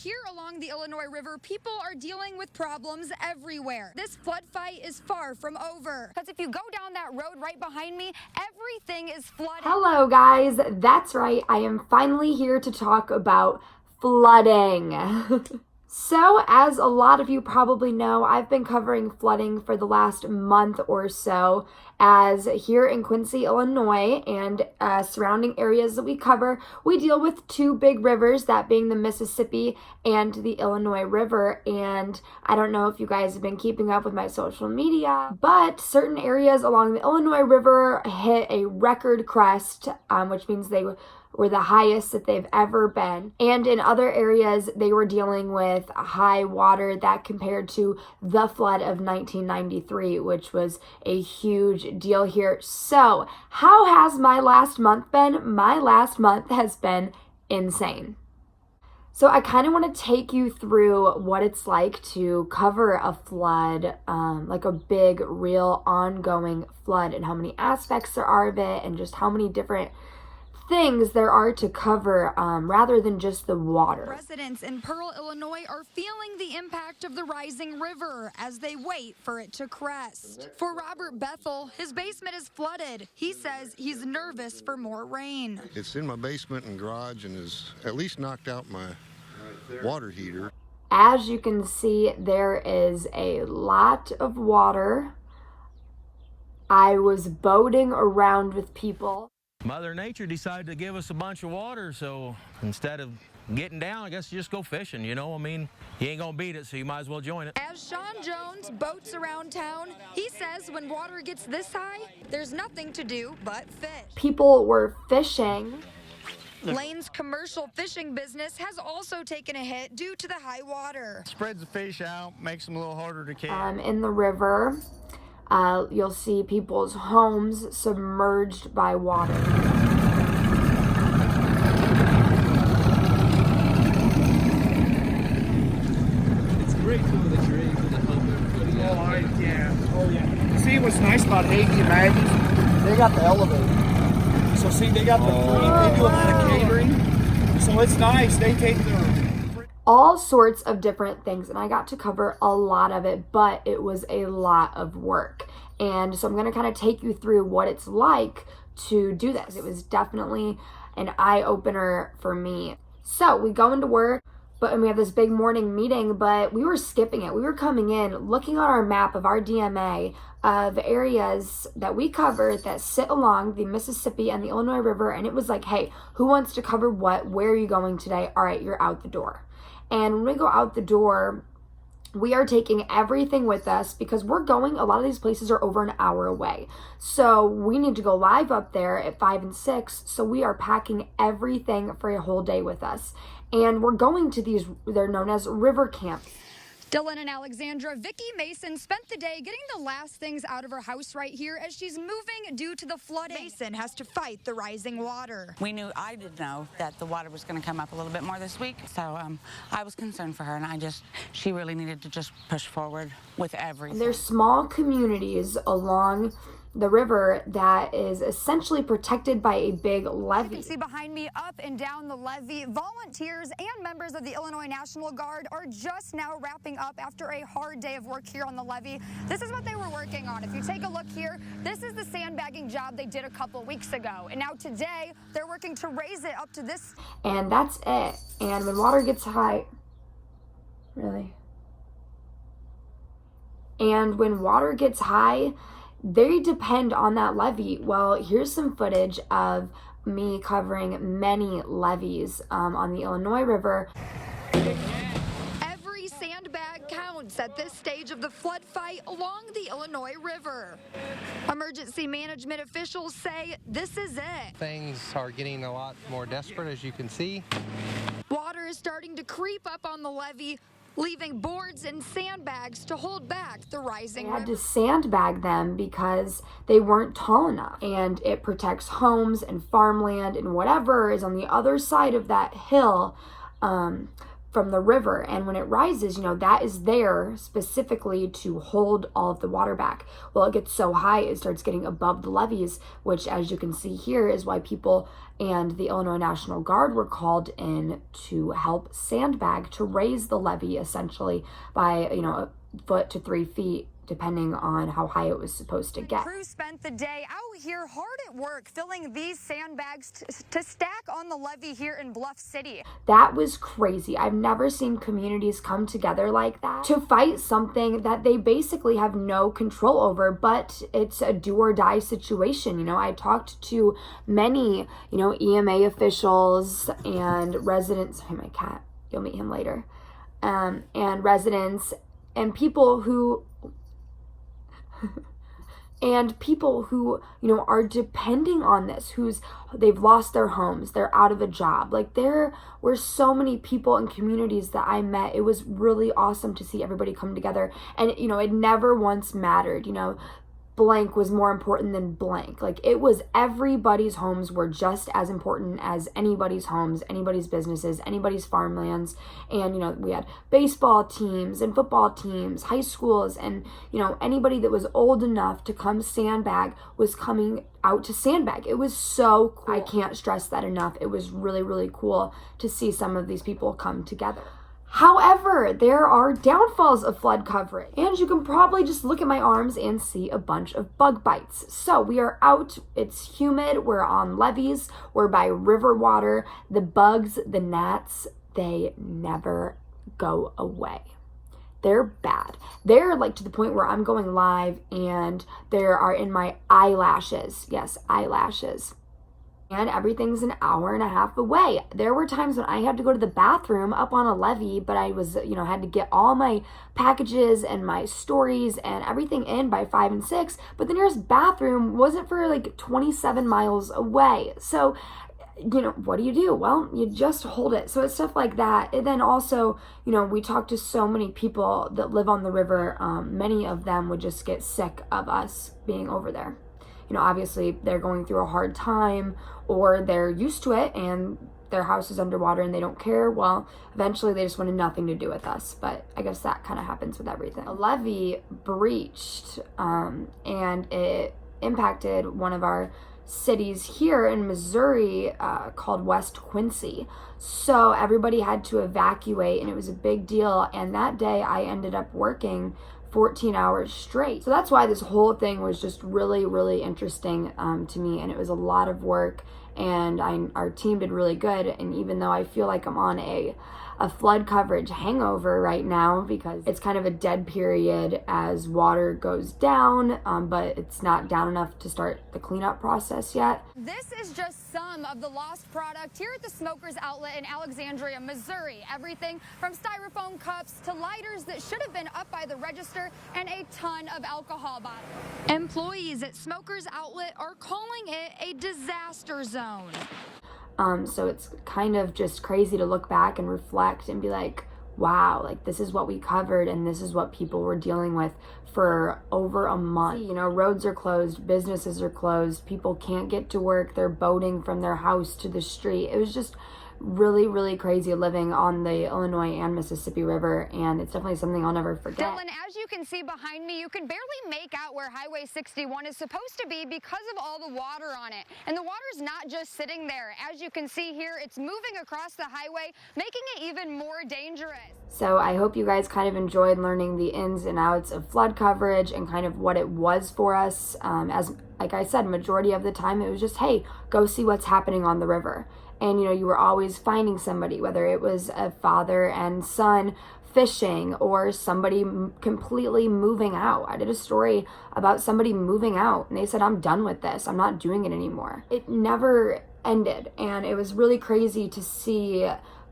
Here along the Illinois River, people are dealing with problems everywhere. This flood fight is far from over. Because if you go down that road right behind me, everything is flooded. Hello guys, that's right. I am finally here to talk about flooding. So, as a lot of you probably know, I've been covering flooding for the last month or so, as here in Quincy, Illinois, and surrounding areas that we cover, we deal with two big rivers, that being the Mississippi and the Illinois River. And I don't know if you guys have been keeping up with my social media, but certain areas along the Illinois River hit a record crest, which means they were the highest that they've ever been. And in other areas, they were dealing with high water that compared to the flood of 1993, which was a huge deal here. So, how has my last month been? My last month has been insane. So I kind of want to take you through what it's like to cover a flood, like a big, real, ongoing flood, and how many aspects there are of it, and just how many different things there are to cover rather than just the water. Residents in Pearl, Illinois are feeling the impact of the rising river as they wait for it to crest. For Robert Bethel, his basement is flooded. He says he's nervous for more rain. It's in my basement and garage and has at least knocked out my water heater. As you can see, there is a lot of water. I was boating around with people. Mother Nature decided to give us a bunch of water, so instead of getting down, I guess you just go fishing, you know? I mean, you ain't gonna beat it, so you might as well join it. As Sean Jones boats around town, he says when water gets this high, there's nothing to do but fish. People were fishing. Lane's commercial fishing business has also taken a hit due to the high water. Spreads the fish out, makes them a little harder to catch. In the river. You'll see people's homes submerged by water. It's great for the trees and the help everybody out. Oh yeah. See what's nice about Haiti and Maggie's? They got the elevator. So see, they got the free, they do a lot of catering. So it's nice. They take their all sorts of different things, and I got to cover a lot of it, but it was a lot of work. And so I'm going to kind of take you through what it's like to do this. It was definitely an eye-opener for me. So we go into work, and we have this big morning meeting, but we were skipping it. We were coming in, looking at our map of our DMA of areas that we cover that sit along the Mississippi and the Illinois River, and it was like, hey, who wants to cover what? Where are you going today? All right, you're out the door. And when we go out the door, we are taking everything with us because we're going, a lot of these places are over an hour away. So we need to go live up there at 5 and 6. So we are packing everything for a whole day with us. And we're going to these, they're known as river camps. Dylan and Alexandra, Vicki Mason spent the day getting the last things out of her house right here as she's moving due to the flooding. Mason has to fight the rising water. I did know that the water was going to come up a little bit more this week, so I was concerned for her, and she really needed to just push forward with everything. There's small communities along the river that is essentially protected by a big levee. You can see behind me up and down the levee, volunteers and members of the Illinois National Guard are just now wrapping up after a hard day of work here on the levee. This is what they were working on. If you take a look here, this is the sandbagging job they did a couple weeks ago. And now today, they're working to raise it up to this. And that's it. And when water gets high, really? And when water gets high, they depend on that levee. Well, here's some footage of me covering many levees on the Illinois River. Every sandbag counts at this stage of the flood fight along the Illinois River. Emergency management officials say this is it. Things are getting a lot more desperate, as you can see. Water is starting to creep up on the levee, leaving boards and sandbags to hold back the rising river. They had to sandbag them because they weren't tall enough, and it protects homes and farmland and whatever is on the other side of that hill. from the river. And when it rises, that is there specifically to hold all of the water back. Well, it gets so high, it starts getting above the levees, which, as you can see here, is why people and the Illinois National Guard were called in to help sandbag, to raise the levee essentially by, a foot to 3 feet, depending on how high it was supposed to get. Crews spent the day out here hard at work filling these sandbags to stack on the levee here in Bluff City. That was crazy. I've never seen communities come together like that to fight something that they basically have no control over, but it's a do or die situation. I talked to many, EMA officials and residents. Hey, my cat, you'll meet him later. And residents and people who are depending on this, they've lost their homes, they're out of a job. Like, there were so many people and communities that I met. It was really awesome to see everybody come together. And, it never once mattered, blank was more important than blank. Like, it was, everybody's homes were just as important as anybody's homes, anybody's businesses, anybody's farmlands. And, we had baseball teams and football teams, high schools, and, anybody that was old enough to come sandbag was coming out to sandbag. It was so cool. I can't stress that enough. It was really, really cool to see some of these people come together. However, there are downfalls of flood coverage, and you can probably just look at my arms and see a bunch of bug bites. So we are out, it's humid, we're on levees, we're by river water. The bugs, the gnats, they never go away. They're bad. They're like to the point where I'm going live and they are in my eyelashes. Yes, eyelashes. And everything's an hour and a half away. There were times when I had to go to the bathroom up on a levee, but I was, had to get all my packages and my stories and everything in by 5 and 6, but the nearest bathroom wasn't for like 27 miles away. So, what do you do? Well, you just hold it. So it's stuff like that. And then also, we talked to so many people that live on the river. Many of them would just get sick of us being over there. Obviously they're going through a hard time, or they're used to it and their house is underwater and they don't care. Well, eventually they just wanted nothing to do with us. But I guess that kind of happens with everything. A levee breached and it impacted one of our cities here in Missouri called West Quincy. So everybody had to evacuate and it was a big deal. And that day I ended up working 14 hours straight. So that's why this whole thing was just really, really interesting to me. And it was a lot of work, and our team did really good. And even though I feel like I'm on a flood coverage hangover right now, because it's kind of a dead period as water goes down, but it's not down enough to start the cleanup process yet. This is just some of the lost product here at the Smokers Outlet in Alexandria, Missouri. Everything from styrofoam cups to lighters that should have been up by the register, and a ton of alcohol bottles. Employees at Smokers Outlet are calling it a disaster zone. So it's kind of just crazy to look back and reflect and be like, wow, like this is what we covered and this is what people were dealing with for over a month. Roads are closed, businesses are closed, people can't get to work, they're boating from their house to the street. It was just really, really crazy living on the Illinois and Mississippi River, and it's definitely something I'll never forget. Dylan, as you can see behind me, you can barely make out where Highway 61 is supposed to be because of all the water on it. And the water's not just sitting there. As you can see here, it's moving across the highway, making it even more dangerous. So I hope you guys kind of enjoyed learning the ins and outs of flood coverage and kind of what it was for us. As like I said, majority of the time it was just, hey, go see what's happening on the river. And, you were always finding somebody, whether it was a father and son fishing or somebody completely moving out. I did a story about somebody moving out and they said, I'm done with this. I'm not doing it anymore. It never ended. And it was really crazy to see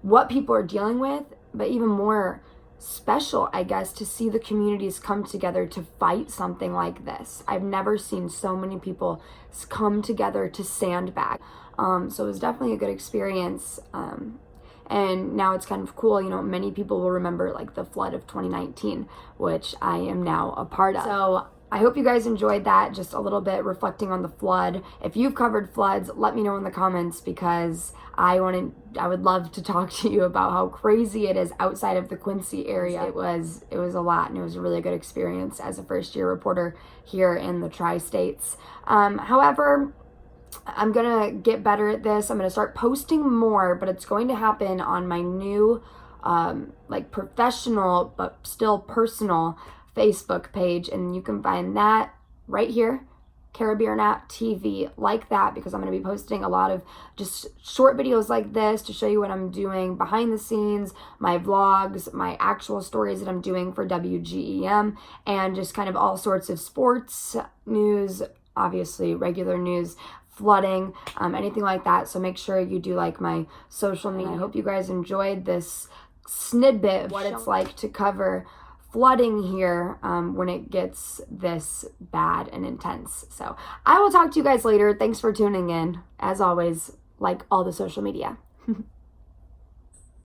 what people are dealing with, but even more special, I guess, to see the communities come together to fight something like this. I've never seen so many people come together to sandbag. So it was definitely a good experience. And now it's kind of cool, many people will remember like the flood of 2019, which I am now a part of. So I hope you guys enjoyed that, just a little bit reflecting on the flood. If you've covered floods, let me know in the comments, because I would love to talk to you about how crazy it is outside of the Quincy area. It was a lot, and it was a really good experience as a first-year reporter here in the Tri-States. However, I'm gonna get better at this. I'm gonna start posting more, but it's going to happen on my new like professional but still personal Facebook page, and you can find that right here, Biernat TV, like that, because I'm going to be posting a lot of just short videos like this to show you what I'm doing behind the scenes, my vlogs, my actual stories that I'm doing for WGEM, and just kind of all sorts of sports news, obviously regular news, flooding, anything like that. So make sure you do like my social media. I hope you guys enjoyed this snippet of what it's like to cover flooding here when it gets this bad and intense. So I will talk to you guys later. Thanks for tuning in. As always, like all the social media.